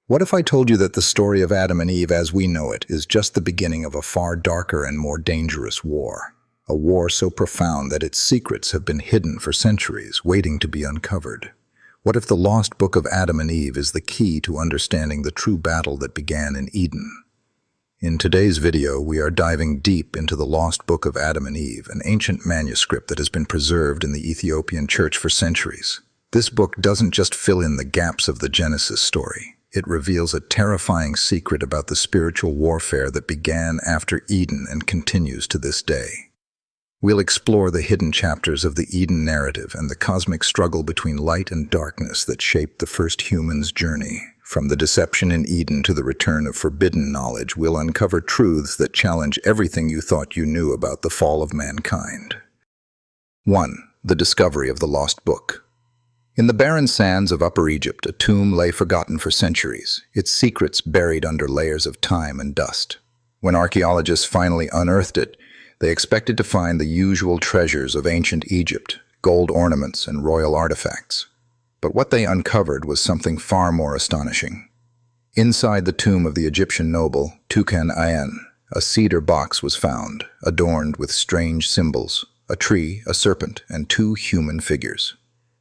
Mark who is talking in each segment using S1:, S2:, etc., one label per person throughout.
S1: What if I told you that the story of Adam and Eve as we know it is just the beginning of a far darker and more dangerous war? A war so profound that its secrets have been hidden for centuries, waiting to be uncovered. What if the lost book of Adam and Eve is the key to understanding the true battle that began in Eden? In today's video, we are diving deep into the lost book of Adam and Eve, an ancient manuscript that has been preserved in the Ethiopian church for centuries. This book doesn't just fill in the gaps of the Genesis story. It reveals a terrifying secret about the spiritual warfare that began after Eden and continues to this day. We'll explore the hidden chapters of the Eden narrative and the cosmic struggle between light and darkness that shaped the first human's journey. From the deception in Eden to the return of forbidden knowledge, we'll uncover truths that challenge everything you thought you knew about the fall of mankind. 1. The discovery of the lost book. In the barren sands of Upper Egypt, a tomb lay forgotten for centuries, its secrets buried under layers of time and dust. When archaeologists finally unearthed it, they expected to find the usual treasures of ancient Egypt, gold ornaments and royal artifacts. But what they uncovered was something far more astonishing. Inside the tomb of the Egyptian noble, Tukan-Aen, a cedar box was found, adorned with strange symbols, a tree, a serpent, and 2 human figures.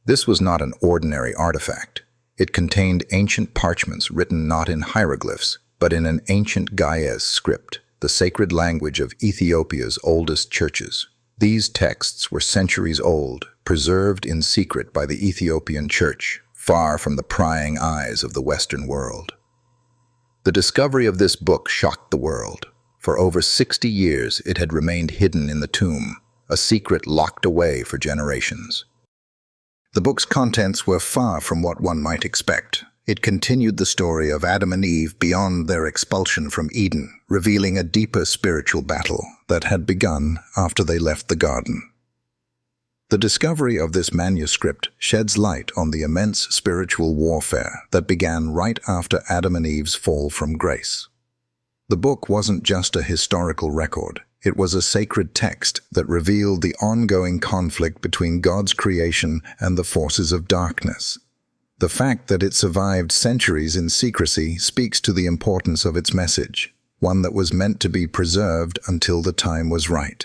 S1: This was not an ordinary artifact. It contained ancient parchments written not in hieroglyphs, but in an ancient Ge'ez script, the sacred language of Ethiopia's oldest churches. These texts were centuries old, preserved in secret by the Ethiopian church, far from the prying eyes of the Western world. The discovery of this book shocked the world. For over 60 years it had remained hidden in the tomb, a secret locked away for generations. The book's contents were far from what one might expect. It continued the story of Adam and Eve beyond their expulsion from Eden, revealing a deeper spiritual battle that had begun after they left the garden. The discovery of this manuscript sheds light on the immense spiritual warfare that began right after Adam and Eve's fall from grace. The book wasn't just a historical record. It was a sacred text that revealed the ongoing conflict between God's creation and the forces of darkness. The fact that it survived centuries in secrecy speaks to the importance of its message, one that was meant to be preserved until the time was right.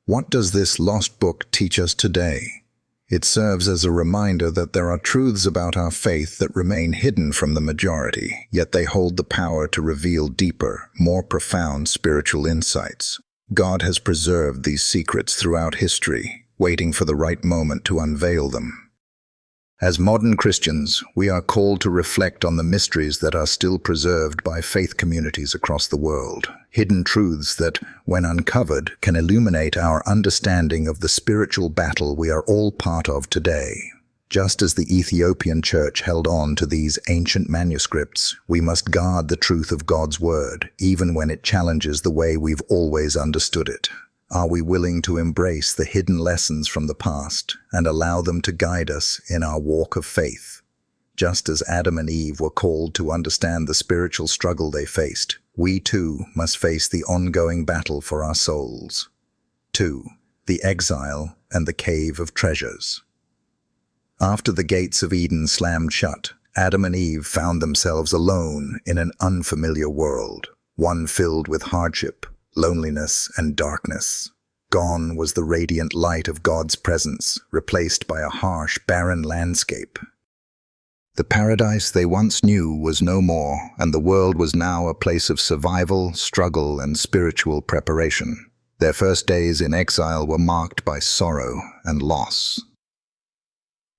S1: What does this lost book teach us today? It serves as a reminder that there are truths about our faith that remain hidden from the majority, yet they hold the power to reveal deeper, more profound spiritual insights. God has preserved these secrets throughout history, waiting for the right moment to unveil them. As modern Christians, we are called to reflect on the mysteries that are still preserved by faith communities across the world, hidden truths that, when uncovered, can illuminate our understanding of the spiritual battle we are all part of today. Just as the Ethiopian church held on to these ancient manuscripts, we must guard the truth of God's word, even when it challenges the way we've always understood it. Are we willing to embrace the hidden lessons from the past and allow them to guide us in our walk of faith? Just as Adam and Eve were called to understand the spiritual struggle they faced, we too must face the ongoing battle for our souls. 2. The Exile and the Cave of Treasures. After the gates of Eden slammed shut, Adam and Eve found themselves alone in an unfamiliar world, one filled with hardship, loneliness, and darkness. Gone was the radiant light of God's presence, replaced by a harsh, barren landscape. The paradise they once knew was no more, and the world was now a place of survival, struggle, and spiritual preparation. Their first days in exile were marked by sorrow and loss.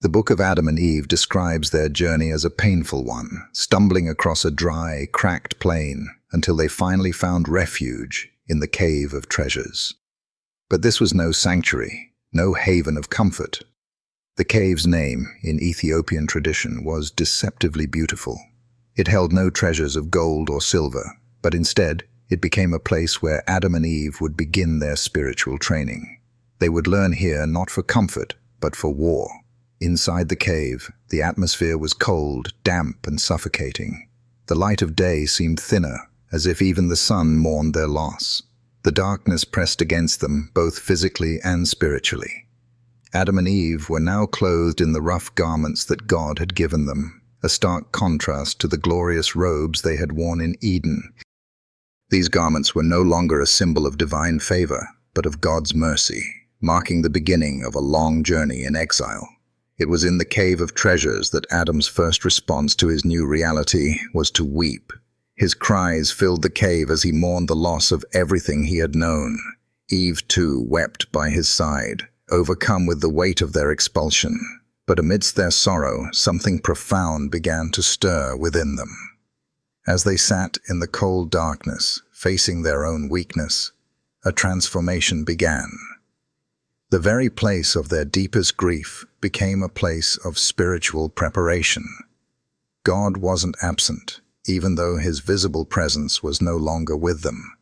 S1: The book of Adam and Eve describes their journey as a painful one, stumbling across a dry, cracked plain until they finally found refuge in the Cave of Treasures. But this was no sanctuary, no haven of comfort. The cave's name, in Ethiopian tradition, was deceptively beautiful. It held no treasures of gold or silver, but instead, it became a place where Adam and Eve would begin their spiritual training. They would learn here not for comfort, but for war. Inside the cave, the atmosphere was cold, damp, and suffocating. The light of day seemed thinner, as if even the sun mourned their loss. The darkness pressed against them, both physically and spiritually. Adam and Eve were now clothed in the rough garments that God had given them, a stark contrast to the glorious robes they had worn in Eden. These garments were no longer a symbol of divine favor, but of God's mercy, marking the beginning of a long journey in exile. It was in the cave of treasures that Adam's first response to his new reality was to weep. His cries filled the cave as he mourned the loss of everything he had known. Eve, too, wept by his side, overcome with the weight of their expulsion. But amidst their sorrow, something profound began to stir within them. As they sat in the cold darkness, facing their own weakness, a transformation began. The very place of their deepest grief became a place of spiritual preparation. God wasn't absent, even though his visible presence was no longer with them.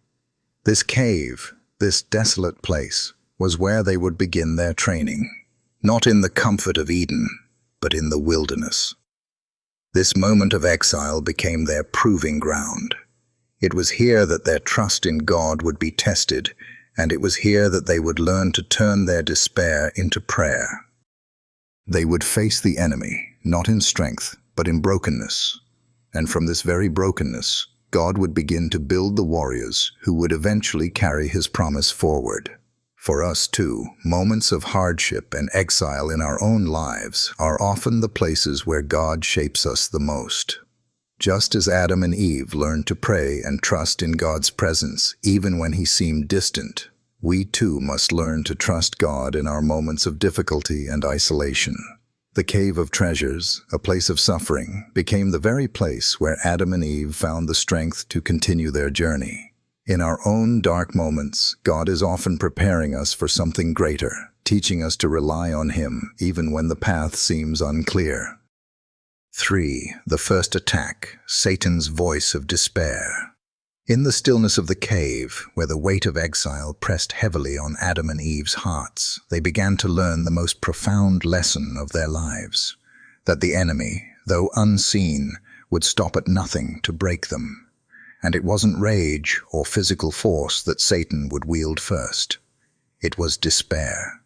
S1: This cave, this desolate place, was where they would begin their training, not in the comfort of Eden, but in the wilderness. This moment of exile became their proving ground. It was here that their trust in God would be tested, and it was here that they would learn to turn their despair into prayer. They would face the enemy, not in strength, but in brokenness. And from this very brokenness, God would begin to build the warriors who would eventually carry his promise forward. For us too, moments of hardship and exile in our own lives are often the places where God shapes us the most. Just as Adam and Eve learned to pray and trust in God's presence even when he seemed distant, we too must learn to trust God in our moments of difficulty and isolation. The cave of treasures, a place of suffering, became the very place where Adam and Eve found the strength to continue their journey. In our own dark moments, God is often preparing us for something greater, teaching us to rely on him even when the path seems unclear. 3. The first attack, Satan's voice of despair. In the stillness of the cave, where the weight of exile pressed heavily on Adam and Eve's hearts, they began to learn the most profound lesson of their lives, that the enemy, though unseen, would stop at nothing to break them. And it wasn't rage or physical force that Satan would wield first. It was despair.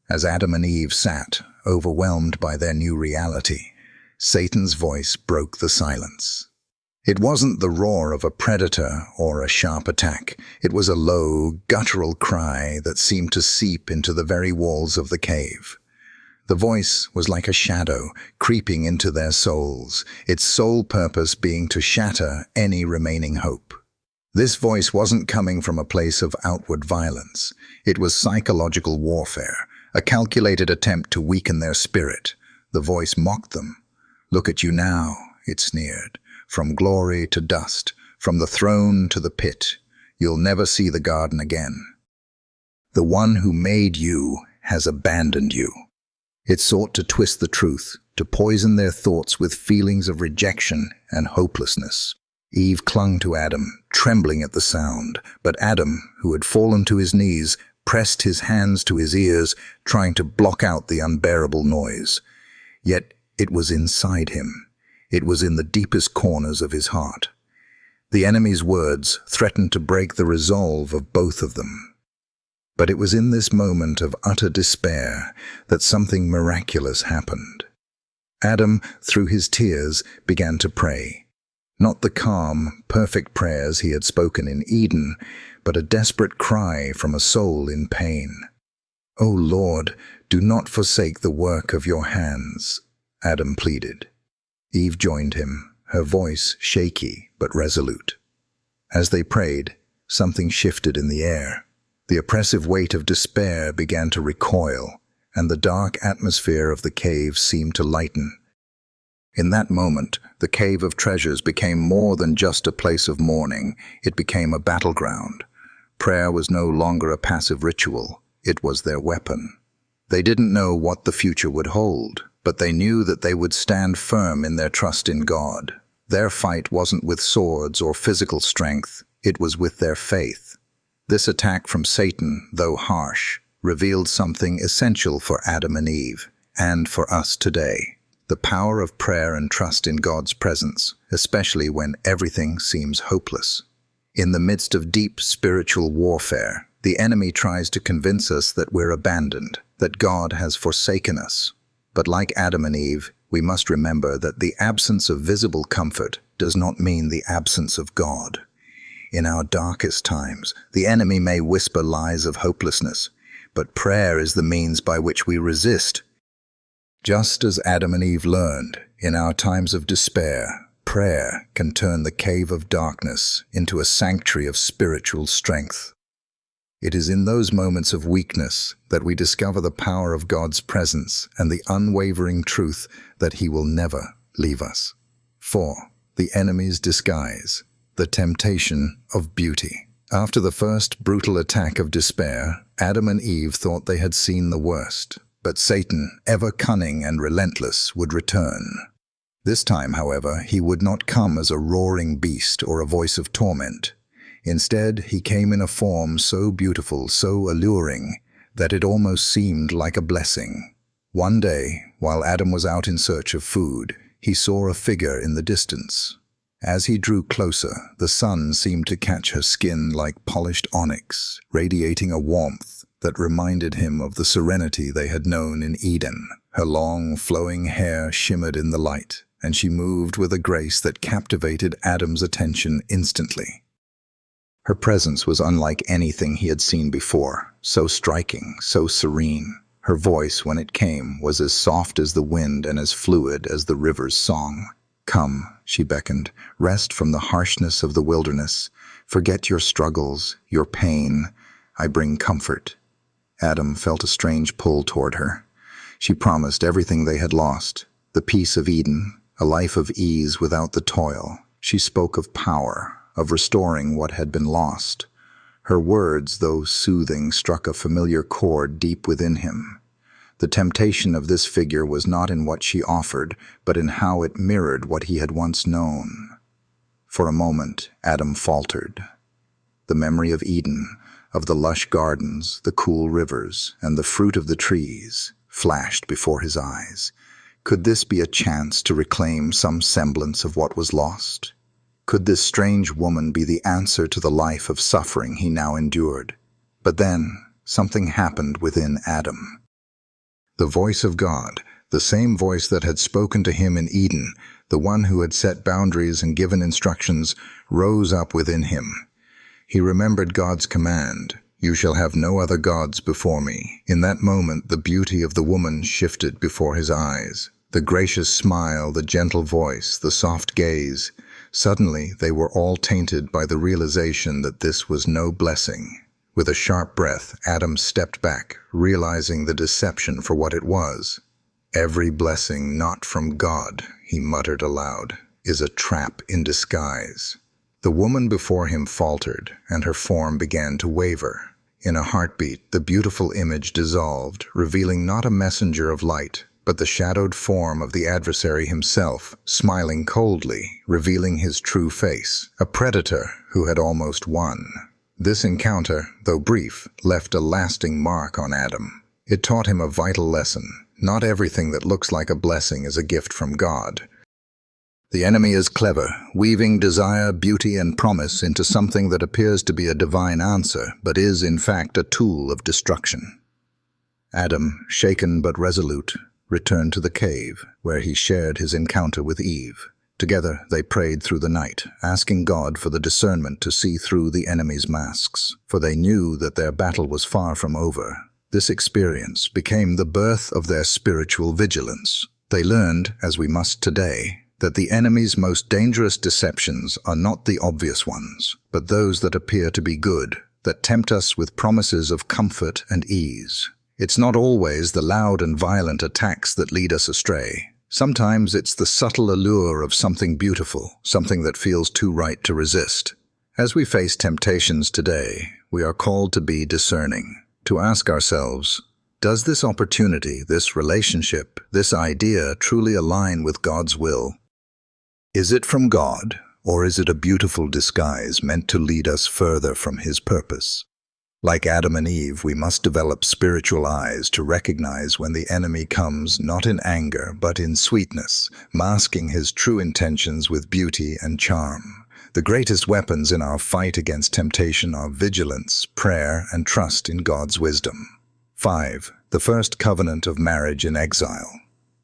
S1: As Adam and Eve sat, overwhelmed by their new reality, Satan's voice broke the silence. It wasn't the roar of a predator or a sharp attack. It was a low, guttural cry that seemed to seep into the very walls of the cave. The voice was like a shadow creeping into their souls, its sole purpose being to shatter any remaining hope. This voice wasn't coming from a place of outward violence. It was psychological warfare, a calculated attempt to weaken their spirit. The voice mocked them. "Look at you now," it sneered. "From glory to dust, from the throne to the pit, you'll never see the garden again. The one who made you has abandoned you." It sought to twist the truth, to poison their thoughts with feelings of rejection and hopelessness. Eve clung to Adam, trembling at the sound, but Adam, who had fallen to his knees, pressed his hands to his ears, trying to block out the unbearable noise. Yet it was inside him. It was in the deepest corners of his heart. The enemy's words threatened to break the resolve of both of them. But it was in this moment of utter despair that something miraculous happened. Adam, through his tears, began to pray. Not the calm, perfect prayers he had spoken in Eden, but a desperate cry from a soul in pain. "O Lord, do not forsake the work of your hands," Adam pleaded. Eve joined him, her voice shaky but resolute. As they prayed, something shifted in the air. The oppressive weight of despair began to recoil, and the dark atmosphere of the cave seemed to lighten. In that moment, the cave of treasures became more than just a place of mourning. It became a battleground. Prayer was no longer a passive ritual. It was their weapon. They didn't know what the future would hold, but they knew that they would stand firm in their trust in God. Their fight wasn't with swords or physical strength. It was with their faith. This attack from Satan, though harsh, revealed something essential for Adam and Eve, and for us today. The power of prayer and trust in God's presence, especially when everything seems hopeless. In the midst of deep spiritual warfare, the enemy tries to convince us that we're abandoned, that God has forsaken us. But like Adam and Eve, we must remember that the absence of visible comfort does not mean the absence of God. In our darkest times, the enemy may whisper lies of hopelessness, but prayer is the means by which we resist. Just as Adam and Eve learned, in our times of despair, prayer can turn the cave of darkness into a sanctuary of spiritual strength. It is in those moments of weakness that we discover the power of God's presence and the unwavering truth that He will never leave us. 4. The enemy's disguise, the temptation of beauty. After the first brutal attack of despair, Adam and Eve thought they had seen the worst, but Satan, ever cunning and relentless, would return. This time, however, he would not come as a roaring beast or a voice of torment. Instead, he came in a form so beautiful, so alluring, that it almost seemed like a blessing. One day, while Adam was out in search of food, he saw a figure in the distance. As he drew closer, the sun seemed to catch her skin like polished onyx, radiating a warmth that reminded him of the serenity they had known in Eden. Her long, flowing hair shimmered in the light, and she moved with a grace that captivated Adam's attention instantly. Her presence was unlike anything he had seen before, so striking, so serene. Her voice, when it came, was as soft as the wind and as fluid as the river's song. "Come," she beckoned, "rest from the harshness of the wilderness. Forget your struggles, your pain. I bring comfort." Adam felt a strange pull toward her. She promised everything they had lost, the peace of Eden, a life of ease without the toil. She spoke of power, of restoring what had been lost. Her words, though soothing, struck a familiar chord deep within him. The temptation of this figure was not in what she offered, but in how it mirrored what he had once known. For a moment, Adam faltered. The memory of Eden, of the lush gardens, the cool rivers, and the fruit of the trees, flashed before his eyes. Could this be a chance to reclaim some semblance of what was lost? Could this strange woman be the answer to the life of suffering he now endured? But then, something happened within Adam. The voice of God, the same voice that had spoken to him in Eden, the one who had set boundaries and given instructions, rose up within him. He remembered God's command, "You shall have no other gods before me." In that moment, the beauty of the woman shifted before his eyes. The gracious smile, the gentle voice, the soft gaze. Suddenly, they were all tainted by the realization that this was no blessing. With a sharp breath, Adam stepped back, realizing the deception for what it was. "Every blessing not from God," he muttered aloud, "is a trap in disguise." The woman before him faltered, and her form began to waver. In a heartbeat, the beautiful image dissolved, revealing not a messenger of light, but the shadowed form of the adversary himself, smiling coldly, revealing his true face, a predator who had almost won. This encounter, though brief, left a lasting mark on Adam. It taught him a vital lesson. Not everything that looks like a blessing is a gift from God. The enemy is clever, weaving desire, beauty, and promise into something that appears to be a divine answer, but is, in fact, a tool of destruction. Adam, shaken but resolute, returned to the cave, where he shared his encounter with Eve. Together they prayed through the night, asking God for the discernment to see through the enemy's masks, for they knew that their battle was far from over. This experience became the birth of their spiritual vigilance. They learned, as we must today, that the enemy's most dangerous deceptions are not the obvious ones, but those that appear to be good, that tempt us with promises of comfort and ease. It's not always the loud and violent attacks that lead us astray. Sometimes it's the subtle allure of something beautiful, something that feels too right to resist. As we face temptations today, we are called to be discerning, to ask ourselves, does this opportunity, this relationship, this idea truly align with God's will? Is it from God, or is it a beautiful disguise meant to lead us further from His purpose? Like Adam and Eve, we must develop spiritual eyes to recognize when the enemy comes not in anger but in sweetness, masking his true intentions with beauty and charm. The greatest weapons in our fight against temptation are vigilance, prayer, and trust in God's wisdom. 5. The first covenant of marriage in exile.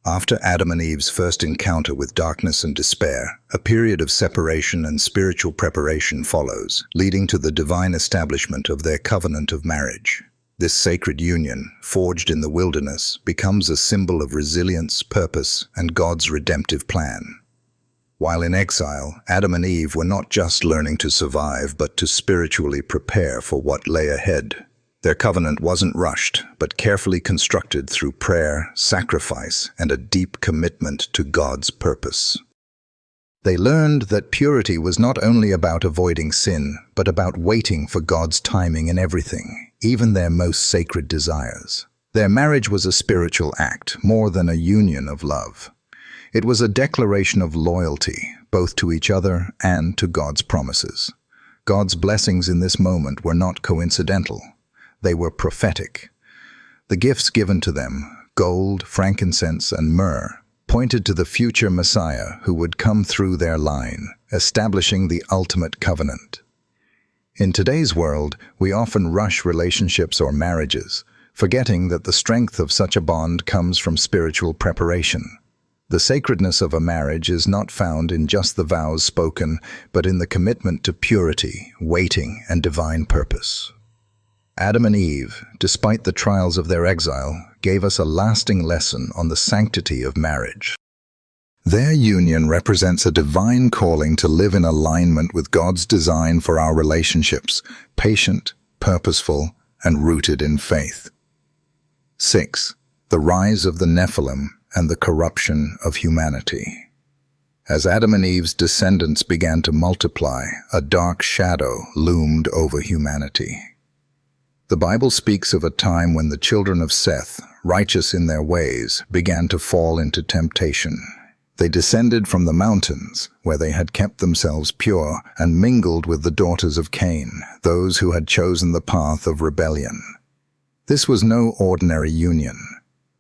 S1: After Adam and Eve's first encounter with darkness and despair, a period of separation and spiritual preparation follows, leading to the divine establishment of their covenant of marriage. This sacred union, forged in the wilderness, becomes a symbol of resilience, purpose, and God's redemptive plan. While in exile, Adam and Eve were not just learning to survive, but to spiritually prepare for what lay ahead. Their covenant wasn't rushed, but carefully constructed through prayer, sacrifice, and a deep commitment to God's purpose. They learned that purity was not only about avoiding sin, but about waiting for God's timing in everything, even their most sacred desires. Their marriage was a spiritual act, more than a union of love. It was a declaration of loyalty, both to each other and to God's promises. God's blessings in this moment were not coincidental. They were prophetic. The gifts given to them, gold, frankincense, and myrrh, pointed to the future Messiah who would come through their line, establishing the ultimate covenant. In today's world, we often rush relationships or marriages, forgetting that the strength of such a bond comes from spiritual preparation. The sacredness of a marriage is not found in just the vows spoken, but in the commitment to purity, waiting, and divine purpose. Adam and Eve, despite the trials of their exile, gave us a lasting lesson on the sanctity of marriage. Their union represents a divine calling to live in alignment with God's design for our relationships, patient, purposeful, and rooted in faith. 6. The rise of the Nephilim and the corruption of humanity. As Adam and Eve's descendants began to multiply, a dark shadow loomed over humanity. The Bible speaks of a time when the children of Seth, righteous in their ways, began to fall into temptation. They descended from the mountains, where they had kept themselves pure, and mingled with the daughters of Cain, those who had chosen the path of rebellion. This was no ordinary union.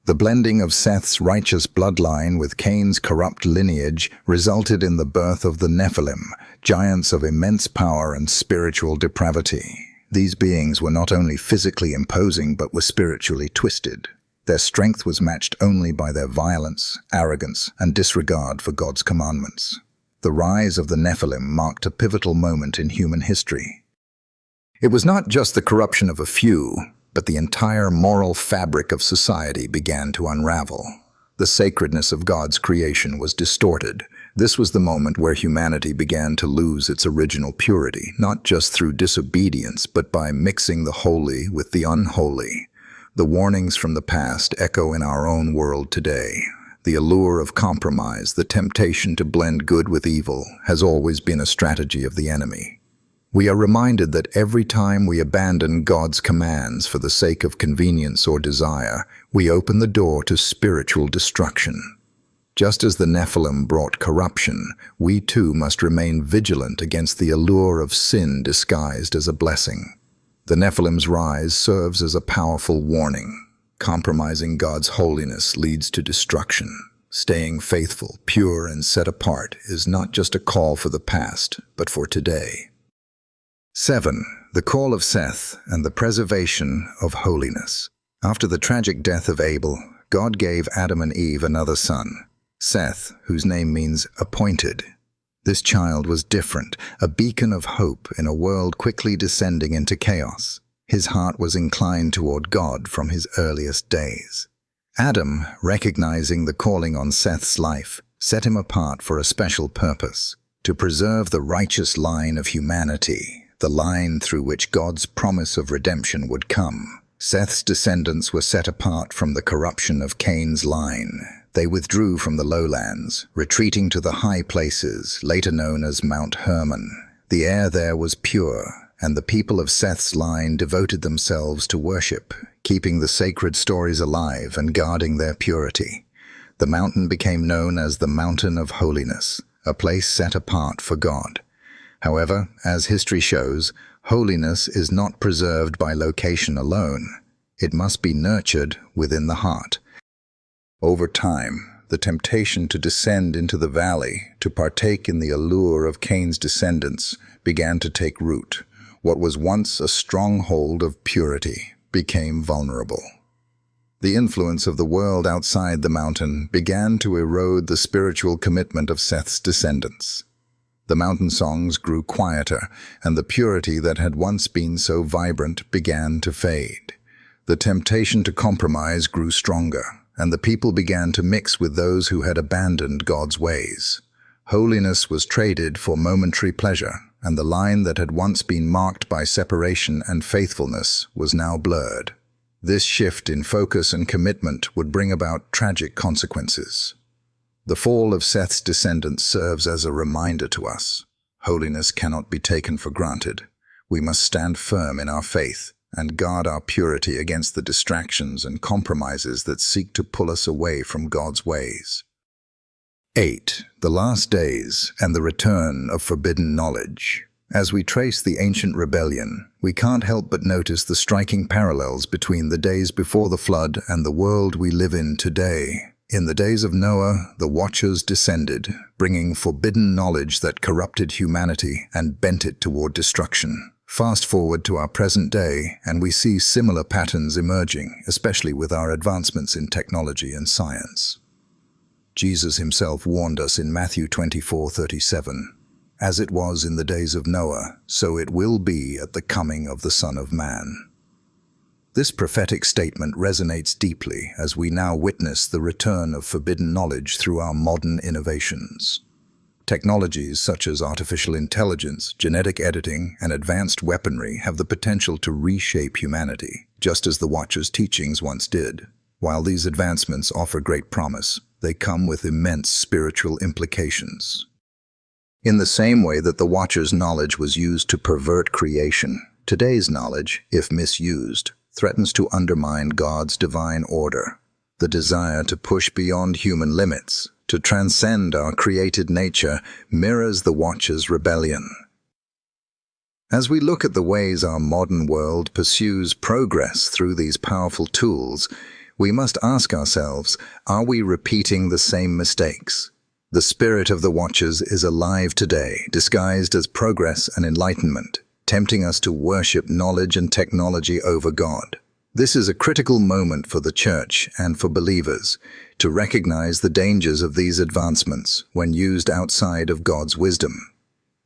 S1: The blending of Seth's righteous bloodline with Cain's corrupt lineage resulted in the birth of the Nephilim, giants of immense power and spiritual depravity. These beings were not only physically imposing but were spiritually twisted. Their strength was matched only by their violence, arrogance, and disregard for God's commandments. The rise of the Nephilim marked a pivotal moment in human history. It was not just the corruption of a few, but the entire moral fabric of society began to unravel. The sacredness of God's creation was distorted. This was the moment where humanity began to lose its original purity, not just through disobedience, but by mixing the holy with the unholy. The warnings from the past echo in our own world today. The allure of compromise, the temptation to blend good with evil, has always been a strategy of the enemy. We are reminded that every time we abandon God's commands for the sake of convenience or desire, we open the door to spiritual destruction. Just as the Nephilim brought corruption, we too must remain vigilant against the allure of sin disguised as a blessing. The Nephilim's rise serves as a powerful warning. Compromising God's holiness leads to destruction. Staying faithful, pure, and set apart is not just a call for the past, but for today. 7. The call of Seth and the preservation of holiness. After the tragic death of Abel, God gave Adam and Eve another son, Seth, whose name means appointed. This child was different, a beacon of hope in a world quickly descending into chaos. His heart was inclined toward God from his earliest days. Adam, recognizing the calling on Seth's life, set him apart for a special purpose, to preserve the righteous line of humanity, the line through which God's promise of redemption would come. Seth's descendants were set apart from the corruption of Cain's line. They withdrew from the lowlands, retreating to the high places, later known as Mount Hermon. The air there was pure, and the people of Seth's line devoted themselves to worship, keeping the sacred stories alive and guarding their purity. The mountain became known as the Mountain of Holiness, a place set apart for God. However, as history shows, holiness is not preserved by location alone. It must be nurtured within the heart. Over time, the temptation to descend into the valley, to partake in the allure of Cain's descendants, began to take root. What was once a stronghold of purity became vulnerable. The influence of the world outside the mountain began to erode the spiritual commitment of Seth's descendants. The mountain songs grew quieter, and the purity that had once been so vibrant began to fade. The temptation to compromise grew stronger, and the people began to mix with those who had abandoned God's ways. Holiness was traded for momentary pleasure, and the line that had once been marked by separation and faithfulness was now blurred. This shift in focus and commitment would bring about tragic consequences. The fall of Seth's descendants serves as a reminder to us. Holiness cannot be taken for granted. We must stand firm in our faith and guard our purity against the distractions and compromises that seek to pull us away from God's ways. 8. The last days and the return of forbidden knowledge. As we trace the ancient rebellion, we can't help but notice the striking parallels between the days before the flood and the world we live in today. In the days of Noah, the Watchers descended, bringing forbidden knowledge that corrupted humanity and bent it toward destruction. Fast forward to our present day, and we see similar patterns emerging, especially with our advancements in technology and science. Jesus himself warned us in Matthew 24:37, "As it was in the days of Noah, so it will be at the coming of the Son of Man." This prophetic statement resonates deeply as we now witness the return of forbidden knowledge through our modern innovations. Technologies such as artificial intelligence, genetic editing, and advanced weaponry have the potential to reshape humanity, just as the Watchers' teachings once did. While these advancements offer great promise, they come with immense spiritual implications. In the same way that the Watchers' knowledge was used to pervert creation, today's knowledge, if misused, threatens to undermine God's divine order. The desire to push beyond human limits, to transcend our created nature, mirrors the Watchers' rebellion. As we look at the ways our modern world pursues progress through these powerful tools, we must ask ourselves, are we repeating the same mistakes? The spirit of the Watchers is alive today, disguised as progress and enlightenment, tempting us to worship knowledge and technology over God. This is a critical moment for the Church and for believers to recognize the dangers of these advancements when used outside of God's wisdom.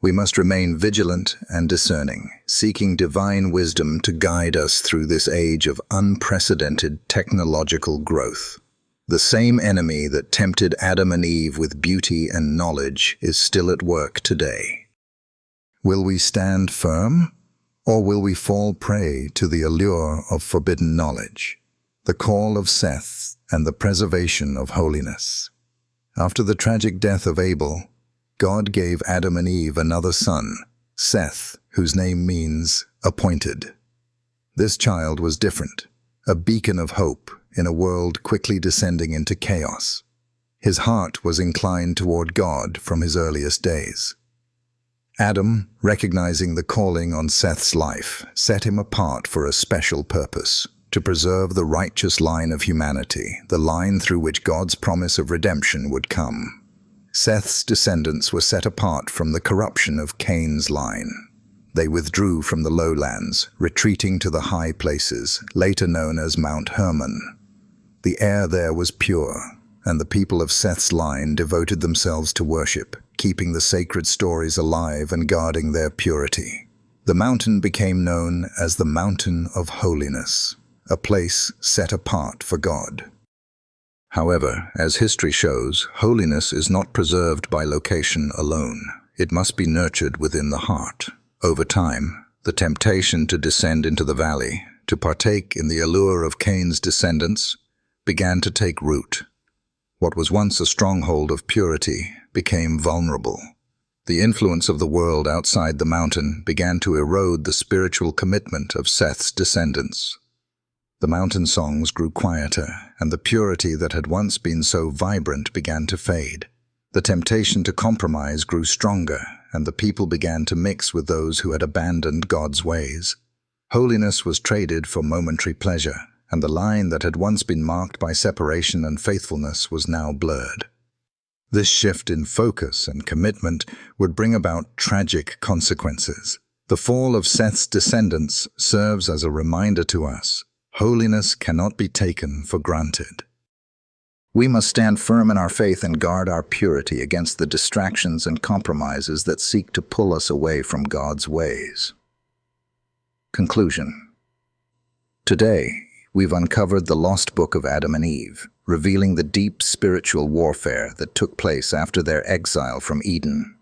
S1: We must remain vigilant and discerning, seeking divine wisdom to guide us through this age of unprecedented technological growth. The same enemy that tempted Adam and Eve with beauty and knowledge is still at work today. Will we stand firm, or will we fall prey to the allure of forbidden knowledge, the call of Seth, and the preservation of holiness? After the tragic death of Abel, God gave Adam and Eve another son, Seth, whose name means appointed. This child was different, a beacon of hope in a world quickly descending into chaos. His heart was inclined toward God from his earliest days. Adam, recognizing the calling on Seth's life, set him apart for a special purpose, to preserve the righteous line of humanity, the line through which God's promise of redemption would come. Seth's descendants were set apart from the corruption of Cain's line. They withdrew from the lowlands, retreating to the high places, later known as Mount Hermon. The air there was pure, and the people of Seth's line devoted themselves to worship, keeping the sacred stories alive and guarding their purity. The mountain became known as the Mountain of Holiness, a place set apart for God. However, as history shows, holiness is not preserved by location alone. It must be nurtured within the heart. Over time, the temptation to descend into the valley, to partake in the allure of Cain's descendants, began to take root. What was once a stronghold of purity became vulnerable. The influence of the world outside the mountain began to erode the spiritual commitment of Seth's descendants. The mountain songs grew quieter, and the purity that had once been so vibrant began to fade. The temptation to compromise grew stronger, and the people began to mix with those who had abandoned God's ways. Holiness was traded for momentary pleasure, and the line that had once been marked by separation and faithfulness was now blurred. This shift in focus and commitment would bring about tragic consequences. The fall of Seth's descendants serves as a reminder to us. Holiness cannot be taken for granted. We must stand firm in our faith and guard our purity against the distractions and compromises that seek to pull us away from God's ways. Conclusion. Today, we've uncovered the lost book of Adam and Eve, revealing the deep spiritual warfare that took place after their exile from Eden.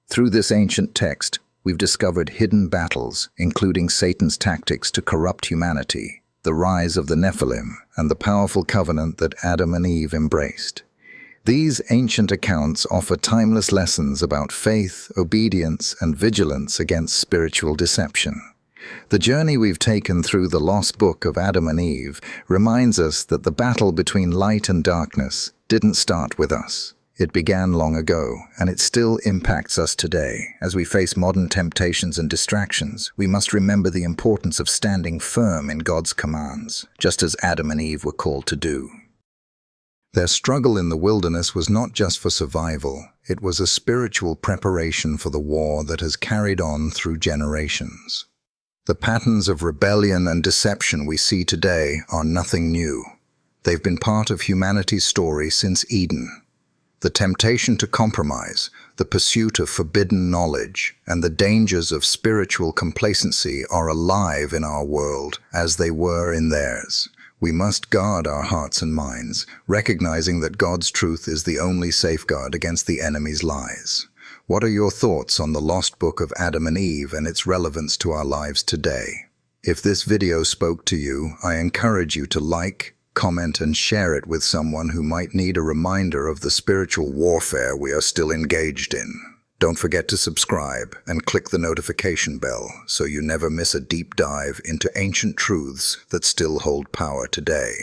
S1: Through this ancient text, we've discovered hidden battles, including Satan's tactics to corrupt humanity, the rise of the Nephilim, and the powerful covenant that Adam and Eve embraced. These ancient accounts offer timeless lessons about faith, obedience, and vigilance against spiritual deception. The journey we've taken through the lost book of Adam and Eve reminds us that the battle between light and darkness didn't start with us. It began long ago, and it still impacts us today. As we face modern temptations and distractions, we must remember the importance of standing firm in God's commands, just as Adam and Eve were called to do. Their struggle in the wilderness was not just for survival, it was a spiritual preparation for the war that has carried on through generations. The patterns of rebellion and deception we see today are nothing new. They've been part of humanity's story since Eden. The temptation to compromise, the pursuit of forbidden knowledge, and the dangers of spiritual complacency are alive in our world as they were in theirs. We must guard our hearts and minds, recognizing that God's truth is the only safeguard against the enemy's lies. What are your thoughts on the lost book of Adam and Eve and its relevance to our lives today? If this video spoke to you, I encourage you to like, comment, and share it with someone who might need a reminder of the spiritual warfare we are still engaged in. Don't forget to subscribe and click the notification bell so you never miss a deep dive into ancient truths that still hold power today.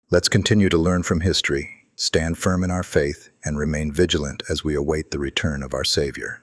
S1: Let's continue to learn from history, stand firm in our faith, and remain vigilant as we await the return of our Savior.